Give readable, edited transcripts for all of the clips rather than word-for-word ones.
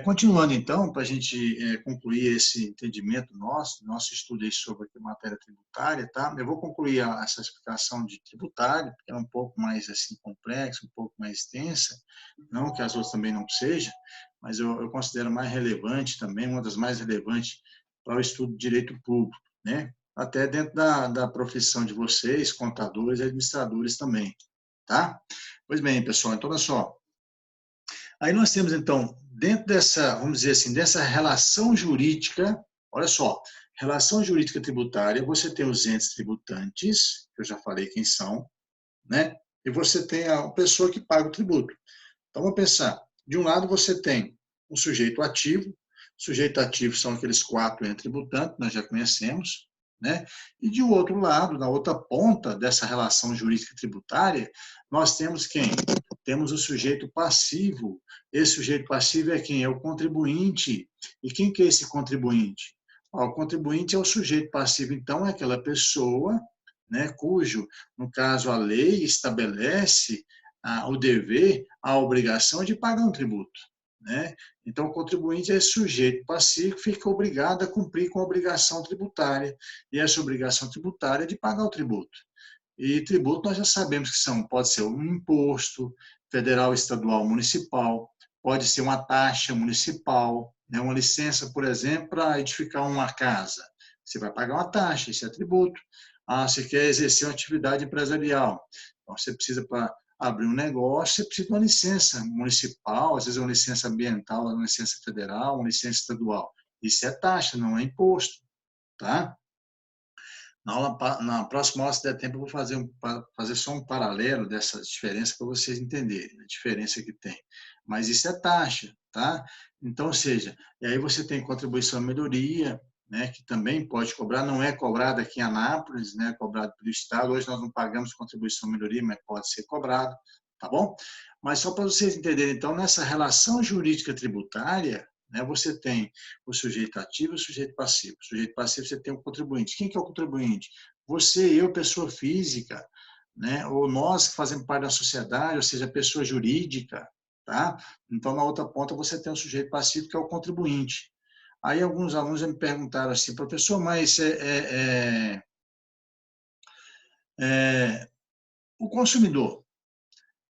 Continuando, então, para a gente concluir esse entendimento nosso estudo aí sobre a matéria tributária, tá? Eu vou concluir essa explicação de tributário, que é um pouco mais assim complexa, um pouco mais extensa, não que as outras também não sejam, mas eu considero mais relevante também, uma das mais relevantes para o estudo de direito público, né? Até dentro da profissão de vocês, contadores e administradores também, tá? Pois bem, pessoal, então olha só. Aí nós temos, então, dentro dessa, vamos dizer assim, dessa relação jurídica, olha só, relação jurídica tributária, você tem os entes tributantes, que eu já falei quem são, né? E você tem a pessoa que paga o tributo. Então, vamos pensar, de um lado você tem o sujeito ativo são aqueles 4 entes tributantes, nós já conhecemos, né? E de outro lado, na outra ponta dessa relação jurídica tributária, nós temos quem? Temos o sujeito passivo. Esse sujeito passivo é quem? É o contribuinte. E quem que é esse contribuinte? O contribuinte é o sujeito passivo, então, é aquela pessoa, né, cujo, no caso, a lei estabelece o dever, a obrigação de pagar um tributo, né? Então, o contribuinte é esse sujeito passivo que fica obrigado a cumprir com a obrigação tributária, e essa obrigação tributária é de pagar o tributo. E tributo nós já sabemos que pode ser um imposto federal, estadual, municipal, pode ser uma taxa municipal, né? Uma licença, por exemplo, para edificar uma casa. Você vai pagar uma taxa, isso é tributo. Você quer exercer uma atividade empresarial. Então, você precisa, para abrir um negócio, você precisa de uma licença municipal, às vezes uma licença ambiental, uma licença federal, uma licença estadual. Isso é taxa, não é imposto, tá? Na próxima aula, se der tempo, eu vou fazer só um paralelo dessa diferença para vocês entenderem a diferença que tem. Mas isso é taxa, tá? Então, ou seja, e aí você tem contribuição à melhoria, né, que também pode cobrar, não é cobrada aqui em Anápolis, né, é cobrado pelo Estado. Hoje nós não pagamos contribuição à melhoria, mas pode ser cobrado, tá bom? Mas só para vocês entenderem, então, nessa relação jurídica tributária, né, você tem o sujeito ativo e o sujeito passivo. O sujeito passivo você tem o contribuinte. Quem que é o contribuinte? Você, eu, pessoa física, né? Ou nós que fazemos parte da sociedade, ou seja, pessoa jurídica, tá? Então, na outra ponta, você tem o sujeito passivo, que é o contribuinte. Aí, alguns alunos já me perguntaram assim, professor, mas o consumidor,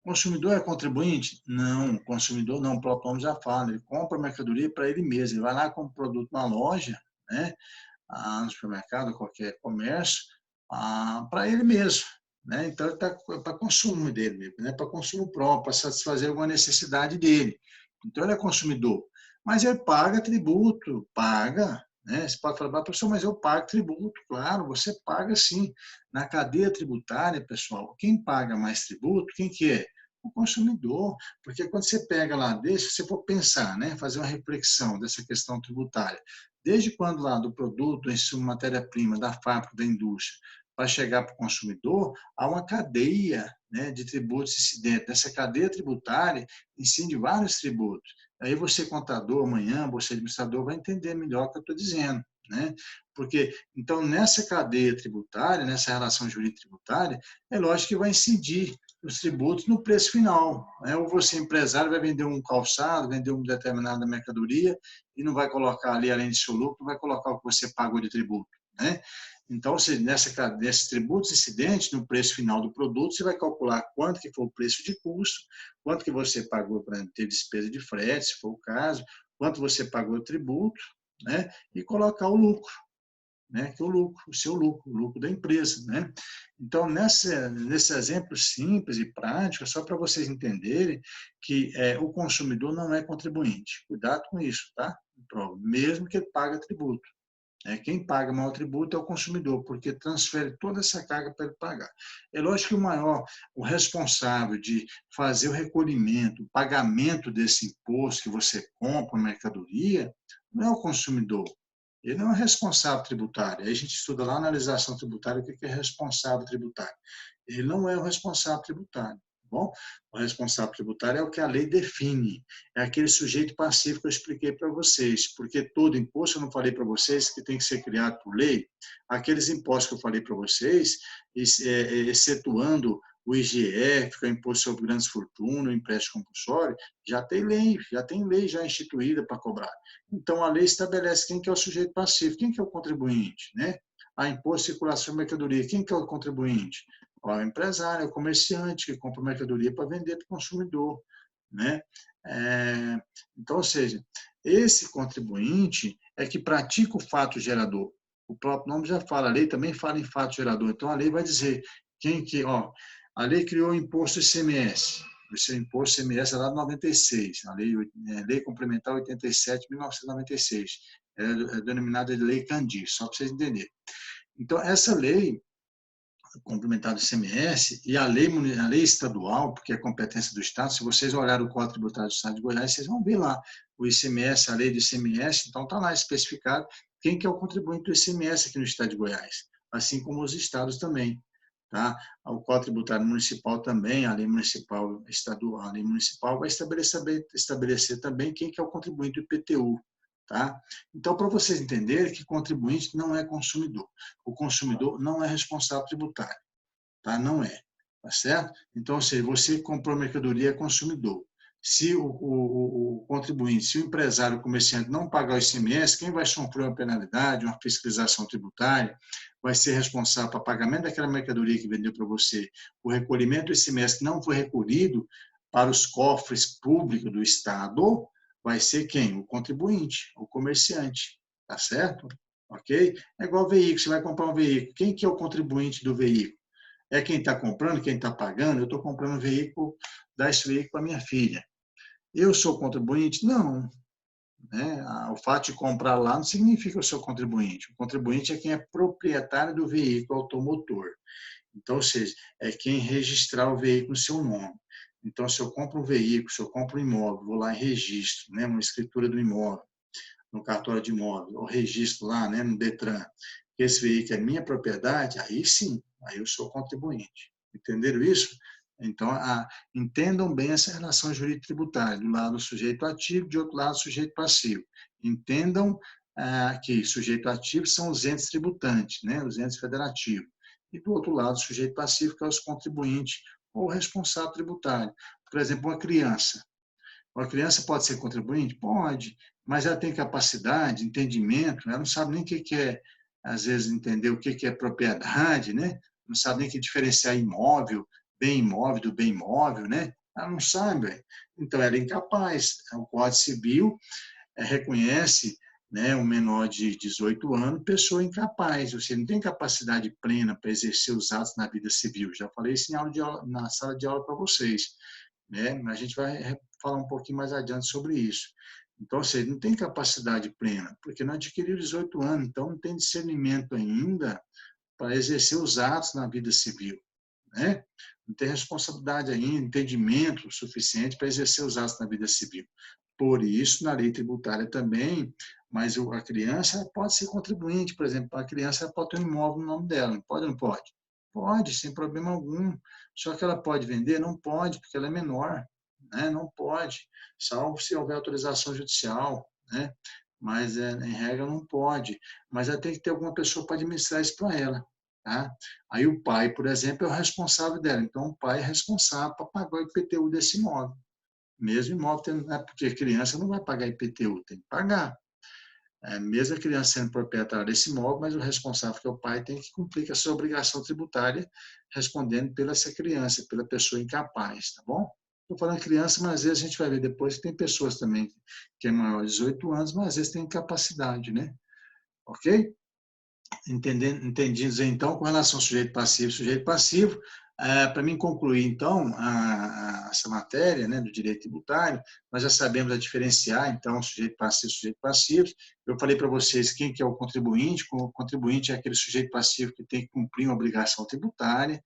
o consumidor é contribuinte? Não, o consumidor não, o próprio nome já fala, ele compra a mercadoria para ele mesmo, ele vai lá com o produto na loja, né? No supermercado, qualquer comércio, para ele mesmo, né? Então, ele está para consumo dele mesmo, né? Para consumo próprio, para satisfazer alguma necessidade dele. Então, ele é consumidor. Mas ele paga tributo, paga, né? Você pode falar, professor, mas eu pago tributo. Claro, você paga sim. Na cadeia tributária, pessoal, quem paga mais tributo, quem que é? O consumidor. Porque quando você pega lá, se você for pensar, né? Fazer uma reflexão dessa questão tributária, desde quando lá do produto, em sua matéria-prima, da fábrica, da indústria, para chegar para o consumidor, há uma cadeia, né, de tributos incidentes. Essa cadeia tributária incide vários tributos. Aí você, contador, amanhã, você, administrador, vai entender melhor o que eu estou dizendo, né? Porque, então, nessa cadeia tributária, nessa relação jurídica tributária, é lógico que vai incidir os tributos no preço final, né? Ou você, empresário, vai vender um calçado, vender uma determinada mercadoria e não vai colocar ali, além de seu lucro, vai colocar o que você pagou de tributo, né? Então, nesses tributos incidentes, no preço final do produto, você vai calcular quanto que foi o preço de custo, quanto que você pagou para ter despesa de frete, se for o caso, quanto você pagou de tributo, né? E colocar o lucro, né? Que é o lucro, o lucro da empresa, né? Então, nesse exemplo simples e prático, é só para vocês entenderem que o consumidor não é contribuinte. Cuidado com isso, tá? Mesmo que ele pague tributo. Quem paga maior tributo é o consumidor, porque transfere toda essa carga para ele pagar. É lógico que o responsável de fazer o recolhimento, o pagamento desse imposto que você compra, mercadoria, não é o consumidor. Ele não é responsável tributário. Aí a gente estuda lá na legislação tributária o que é responsável tributário. Ele não é o responsável tributário. Bom, o responsável tributário é o que a lei define, é aquele sujeito passivo que eu expliquei para vocês, porque todo imposto, eu não falei para vocês que tem que ser criado por lei, aqueles impostos que eu falei para vocês, excetuando o IGF, que é o Imposto sobre Grandes Fortunas, o empréstimo compulsório, já tem lei já instituída para cobrar. Então, a lei estabelece quem que é o sujeito passivo, quem que é o contribuinte, né? A imposto de circulação de mercadoria, quem que é o contribuinte? O empresário, o comerciante que compra mercadoria para vender para o consumidor, né? Então, ou seja, esse contribuinte é que pratica o fato gerador. O próprio nome já fala, a lei também fala em fato gerador. Então, a lei vai dizer quem que, a lei criou o imposto ICMS. Esse imposto ICMS é lá de 96, a lei complementar 87, 1996. É denominada de Lei Candir, só para vocês entenderem. Então, essa lei complementar do ICMS e a lei estadual, porque é competência do Estado, se vocês olharem o Código Tributário do Estado de Goiás, vocês vão ver lá o ICMS, a lei do ICMS, então está lá especificado quem que é o contribuinte do ICMS aqui no Estado de Goiás, assim como os estados também. Tá? O Código Tributário Municipal também, a lei municipal estadual, a lei municipal vai estabelecer também quem que é o contribuinte do IPTU. Tá? Então, para vocês entenderem que contribuinte não é consumidor. O consumidor não é responsável tributário. Tá? Não é. Tá certo? Então, ou seja, você comprou mercadoria é consumidor. Se o contribuinte, se o empresário, o comerciante não pagar o ICMS, quem vai sofrer uma penalidade, uma fiscalização tributária, vai ser responsável para pagamento daquela mercadoria que vendeu para você, o recolhimento do ICMS que não foi recolhido para os cofres públicos do Estado, vai ser quem? O contribuinte, o comerciante. Tá certo? Ok? É igual veículo, você vai comprar um veículo. Quem que é o contribuinte do veículo? É quem está comprando, quem está pagando? Eu estou comprando um veículo, dar esse veículo para minha filha. Eu sou contribuinte? Não. Né? O fato de comprar lá não significa que eu sou contribuinte. O contribuinte é quem é proprietário do veículo automotor. Então, ou seja, é quem registrar o veículo no seu nome. Então, se eu compro um veículo, se eu compro um imóvel, vou lá e registro, né, uma escritura do imóvel, no cartório de imóvel, ou registro lá, né, no Detran, que esse veículo é minha propriedade, aí sim, aí eu sou contribuinte. Entenderam isso? Então, entendam bem essa relação jurídico-tributária, do lado sujeito ativo, de outro lado sujeito passivo. Entendam que sujeito ativo são os entes tributantes, né, os entes federativos. E do outro lado, sujeito passivo, que é os contribuintes ou responsável tributário. Por exemplo, uma criança. Uma criança pode ser contribuinte? Pode, mas ela tem capacidade, entendimento, ela não sabe nem o que é, às vezes, entender o que é propriedade, né? Não sabe nem que diferenciar imóvel do bem imóvel, né? Ela não sabe. Então, ela é incapaz. O Código Civil reconhece, né, um menor de 18 anos, pessoa incapaz, você não tem capacidade plena para exercer os atos na vida civil. Já falei isso na sala de aula para vocês, né? Mas a gente vai falar um pouquinho mais adiante sobre isso. Então, você não tem capacidade plena, porque não adquiriu 18 anos, então não tem discernimento ainda para exercer os atos na vida civil, né? Não tem responsabilidade ainda, entendimento suficiente para exercer os atos na vida civil. Por isso, na lei tributária também, mas a criança pode ser contribuinte, por exemplo, a criança pode ter um imóvel no nome dela, pode ou não pode? Pode, sem problema algum. Só que ela pode vender? Não pode, porque ela é menor, né? Não pode, salvo se houver autorização judicial, né? Mas, em regra, não pode. Mas ela tem que ter alguma pessoa para administrar isso para ela. Tá? Aí o pai, por exemplo, é o responsável dela. Então, o pai é responsável para pagar o IPTU desse imóvel. Mesmo imóvel, porque a criança não vai pagar IPTU, tem que pagar. Mesmo a criança sendo proprietária desse imóvel, mas o responsável, que é o pai, tem que cumprir com a sua obrigação tributária, respondendo pela essa criança, pela pessoa incapaz, tá bom? Estou falando criança, mas às vezes a gente vai ver depois que tem pessoas também que é maior de 18 anos, mas às vezes tem incapacidade, né? Ok? Entendidos então com relação ao sujeito passivo, para mim concluir então essa matéria, né, do direito tributário, nós já sabemos a diferenciar então sujeito passivo. Eu falei para vocês quem que é o contribuinte. O contribuinte é aquele sujeito passivo que tem que cumprir uma obrigação tributária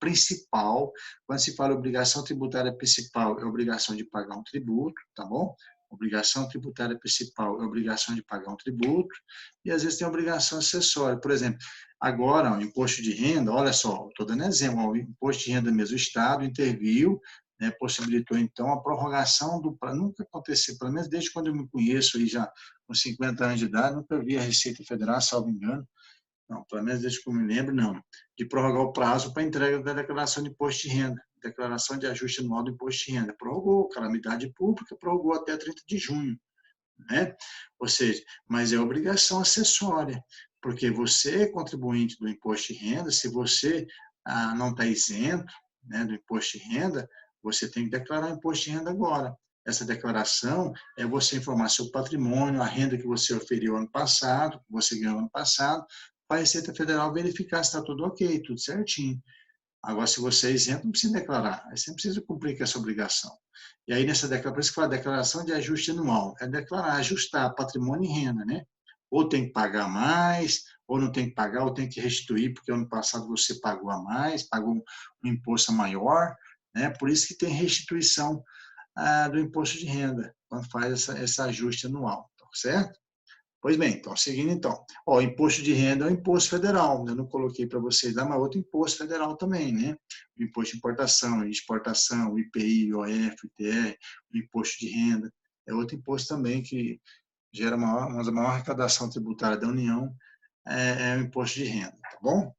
principal. Quando se fala obrigação tributária principal, é a obrigação de pagar um tributo, tá bom? Obrigação tributária principal é a obrigação de pagar um tributo, e às vezes tem obrigação acessória. Por exemplo, agora, o imposto de renda, olha só, estou dando exemplo, o imposto de renda mesmo, o Estado interviu, né, possibilitou então a prorrogação nunca aconteceu, pelo menos desde quando eu me conheço, aí já com 50 anos de idade, nunca vi a Receita Federal, salvo engano, Não, pelo menos desde que eu me lembro, não. De prorrogar o prazo para entrega da declaração de imposto de renda, declaração de ajuste anual do imposto de renda. Prorrogou, calamidade pública, prorrogou até 30 de junho, né? Ou seja, mas é obrigação acessória, porque você, contribuinte do imposto de renda, se você não está isento, né, do imposto de renda, você tem que declarar o imposto de renda agora. Essa declaração é você informar seu patrimônio, a renda que você oferiu ano passado, que você ganhou ano passado, para a Receita Federal verificar se está tudo ok, tudo certinho. Agora, se você é isento, não precisa declarar. Aí você não precisa cumprir com essa obrigação. E aí, nessa declaração, por isso que fala declaração de ajuste anual, é declarar, ajustar patrimônio e renda, né? Ou tem que pagar mais, ou não tem que pagar, ou tem que restituir, porque ano passado você pagou a mais, pagou um imposto maior, né? Por isso que tem restituição do imposto de renda, quando faz esse ajuste anual, tá certo? Pois bem, então, seguindo então. Ó, imposto de renda é um imposto federal, eu não coloquei para vocês lá, mas outro imposto federal também, né? O imposto de importação, exportação, o IPI, o IOF, o ITR, o imposto de renda, é outro imposto também que gera uma maior arrecadação tributária da União, é o imposto de renda, tá bom?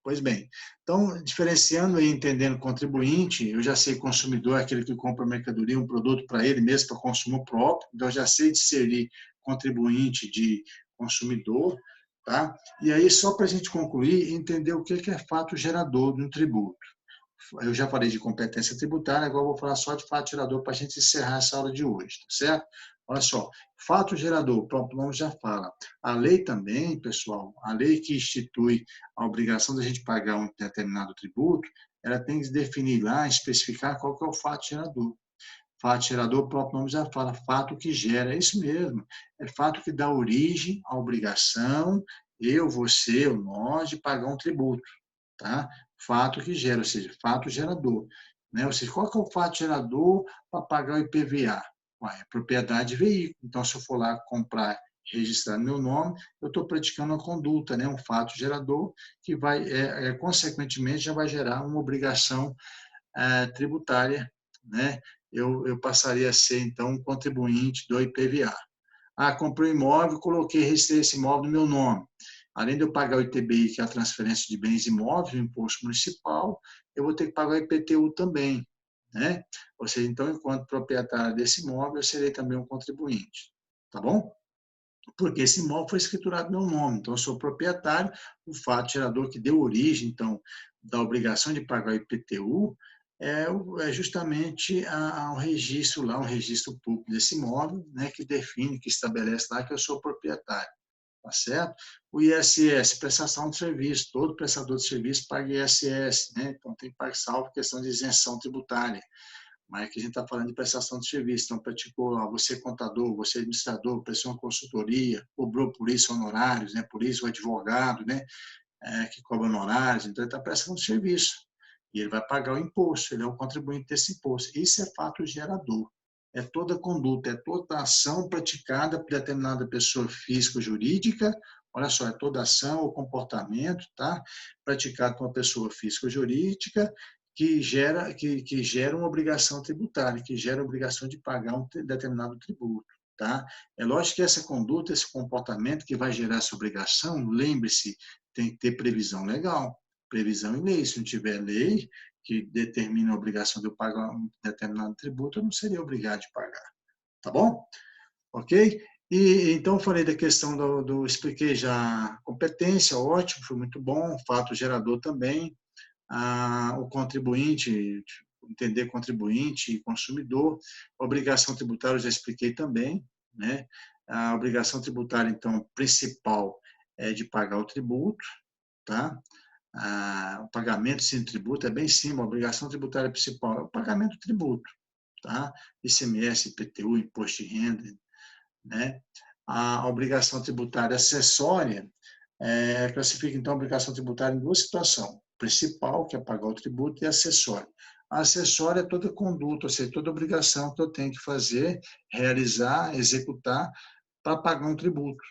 Pois bem, então, diferenciando e entendendo contribuinte, eu já sei consumidor é aquele que compra mercadoria, um produto para ele mesmo, para consumo próprio, então eu já sei discernir contribuinte de consumidor, tá? E aí, só para a gente concluir, entender o que é fato gerador de um tributo. Eu já falei de competência tributária, agora eu vou falar só de fato gerador para a gente encerrar essa aula de hoje, tá certo? Olha só, fato gerador, o próprio nome já fala. A lei também, pessoal, a lei que institui a obrigação da gente pagar um determinado tributo, ela tem que definir lá, especificar qual que é o fato gerador. Fato gerador, o próprio nome já fala, fato que gera, é isso mesmo. É fato que dá origem à obrigação, eu, você, ou nós, de pagar um tributo, tá? Fato que gera, ou seja, fato gerador. Né? Ou seja, qual que é o fato gerador para pagar o IPVA? Ué, é propriedade de veículo. Então, se eu for lá comprar, registrar meu nome, eu estou praticando uma conduta, né? Um fato gerador que vai, consequentemente, já vai gerar uma obrigação tributária, né? Eu passaria a ser, então, um contribuinte do IPVA. Comprei um imóvel, coloquei, registrei esse imóvel no meu nome. Além de eu pagar o ITBI, que é a transferência de bens imóveis, o imposto municipal, eu vou ter que pagar o IPTU também, né? Ou seja, então, enquanto proprietário desse imóvel, eu serei também um contribuinte, tá bom? Porque esse imóvel foi escriturado no meu nome, então eu sou proprietário, o fato gerador que deu origem, então, da obrigação de pagar o IPTU, é justamente ao registro lá, um registro público desse imóvel, né, que define, que estabelece lá que eu sou proprietário, tá certo? O ISS, prestação de serviço, todo prestador de serviço paga ISS, né, então tem que pagar, salvo questão de isenção tributária. Mas aqui a gente está falando de prestação de serviço, então praticou, você contador, você administrador, prestou uma consultoria, cobrou por isso honorários, né, por isso o advogado, né, que cobra honorários, então ele está prestando serviço. E ele vai pagar o imposto, ele é o contribuinte desse imposto. Isso é fato gerador. É toda conduta, é toda ação praticada por determinada pessoa física ou jurídica, olha só, é toda ação ou comportamento, tá? Praticado por uma pessoa física ou jurídica que gera uma obrigação tributária, que gera a obrigação de pagar um determinado tributo. Tá? É lógico que essa conduta, esse comportamento que vai gerar essa obrigação, lembre-se, tem que ter previsão legal, previsão em lei. Se não tiver lei que determina a obrigação de eu pagar um determinado tributo, eu não seria obrigado de pagar. Tá bom? Ok? E então eu falei da questão expliquei já competência, ótimo, foi muito bom, fato gerador também, o contribuinte, entender contribuinte e consumidor, obrigação tributária eu já expliquei também, né? A obrigação tributária, então, principal é de pagar o tributo, tá? O pagamento sem tributo é bem simples, a obrigação tributária principal é o pagamento do tributo, tá? ICMS, IPTU, imposto de renda, né? A obrigação tributária acessória classifica, então, a obrigação tributária em duas situações. Principal, que é pagar o tributo, e acessória. A acessória é toda conduta, ou seja, toda obrigação que eu tenho que fazer, realizar, executar para pagar um tributo.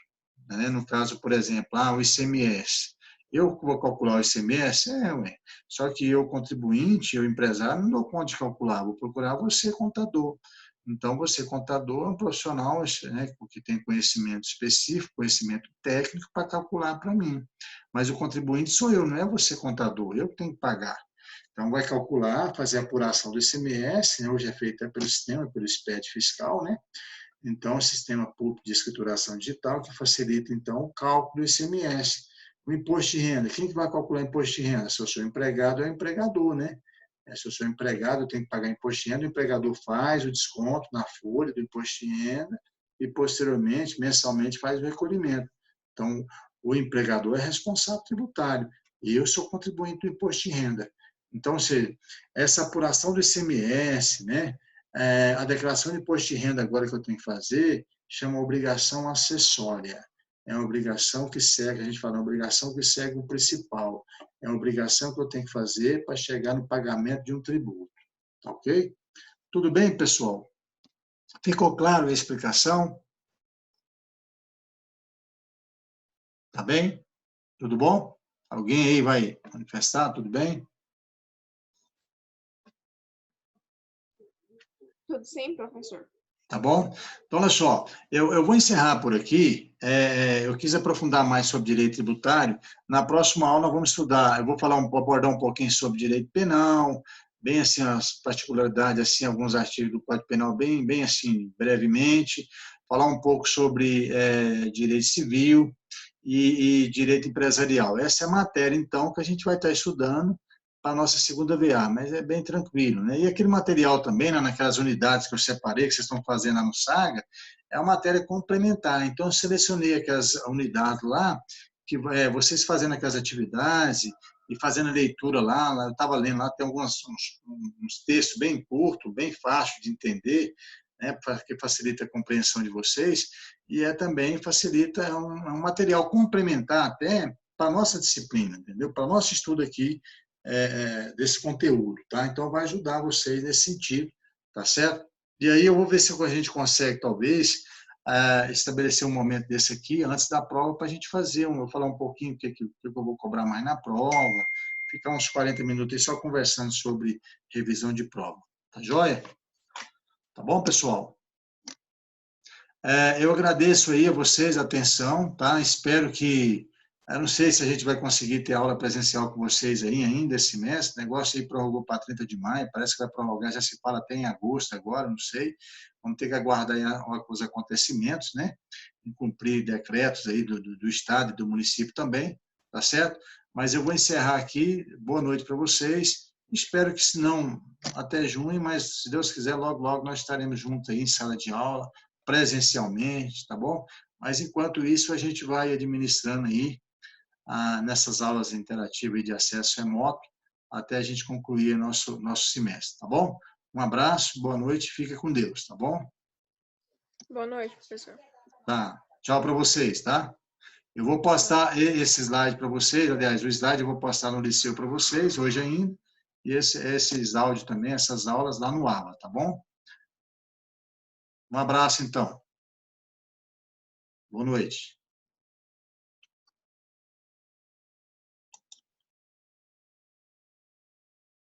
Né? No caso, por exemplo, o ICMS. Eu vou calcular o ICMS? Ué. Só que eu, contribuinte, eu empresário, não dou conta de calcular. Vou procurar você, contador. Então, você, contador, é um profissional, né, que tem conhecimento específico, conhecimento técnico para calcular para mim. Mas o contribuinte sou eu, não é você, contador, eu que tenho que pagar. Então, vai calcular, fazer a apuração do ICMS, né, hoje é feita pelo sistema, pelo SPED fiscal, né? Então, o sistema público de escrituração digital, que facilita, então, o cálculo do ICMS. O imposto de renda, quem que vai calcular o imposto de renda? Se eu sou empregado, é o empregador, né? Se eu sou empregado, eu tenho que pagar imposto de renda, o empregador faz o desconto na folha do imposto de renda e, posteriormente, mensalmente, faz o recolhimento. Então, o empregador é responsável tributário e eu sou contribuinte do imposto de renda. Então, ou seja, essa apuração do ICMS, né? A declaração de imposto de renda agora que eu tenho que fazer chama obrigação acessória. É uma obrigação que segue, a gente fala, uma obrigação que segue o principal. É uma obrigação que eu tenho que fazer para chegar no pagamento de um tributo. Tá ok? Tudo bem, pessoal? Ficou claro a explicação? Tá bem? Tudo bom? Alguém aí vai manifestar? Tudo bem? Tudo sim, professor. Tá bom? Então, olha só, eu vou encerrar por aqui. Eu quis aprofundar mais sobre direito tributário. Na próxima aula, nós vamos estudar, eu vou abordar um pouquinho sobre direito penal, bem assim, as particularidades, assim, alguns artigos do Código Penal, bem assim, brevemente. Falar um pouco sobre direito civil e direito empresarial. Essa é a matéria, então, que a gente vai estar estudando para a nossa segunda VA, mas é bem tranquilo, né? E aquele material também, né, naquelas unidades que eu separei, que vocês estão fazendo lá no Saga, é uma matéria complementar. Então, eu selecionei aquelas unidades lá, que vocês fazendo aquelas atividades e fazendo a leitura lá, eu estava lendo lá, tem uns textos bem curtos, bem fáceis de entender, né, que facilita a compreensão de vocês, e também facilita, é um material complementar até para a nossa disciplina, entendeu? Para o nosso estudo aqui desse conteúdo, tá? Então, vai ajudar vocês nesse sentido, tá certo? E aí eu vou ver se a gente consegue, talvez, estabelecer um momento desse aqui, antes da prova, para a gente fazer, eu falar um pouquinho o que eu vou cobrar mais na prova, ficar uns 40 minutos aí só conversando sobre revisão de prova. Tá joia? Tá bom, pessoal? Eu agradeço aí a vocês a atenção, tá? Espero que eu não sei se a gente vai conseguir ter aula presencial com vocês aí ainda esse mês. O negócio aí prorrogou para 30 de maio, parece que vai prorrogar, já se fala até em agosto agora, não sei. Vamos ter que aguardar aí os acontecimentos, né? E cumprir decretos aí do Estado e do município também, tá certo? Mas eu vou encerrar aqui. Boa noite para vocês. Espero que, se não, até junho, mas se Deus quiser, logo, logo nós estaremos juntos aí em sala de aula, presencialmente, tá bom? Mas, enquanto isso, a gente vai administrando aí nessas aulas interativas de acesso remoto, até a gente concluir nosso semestre, tá bom? Um abraço, boa noite, fica com Deus, tá bom? Boa noite, professor. Tá, tchau para vocês, tá? Eu vou postar esse slide para vocês, aliás, o slide eu vou postar no Liceu para vocês, hoje ainda, e esses áudios também, essas aulas lá no Aula, tá bom? Um abraço, então. Boa noite.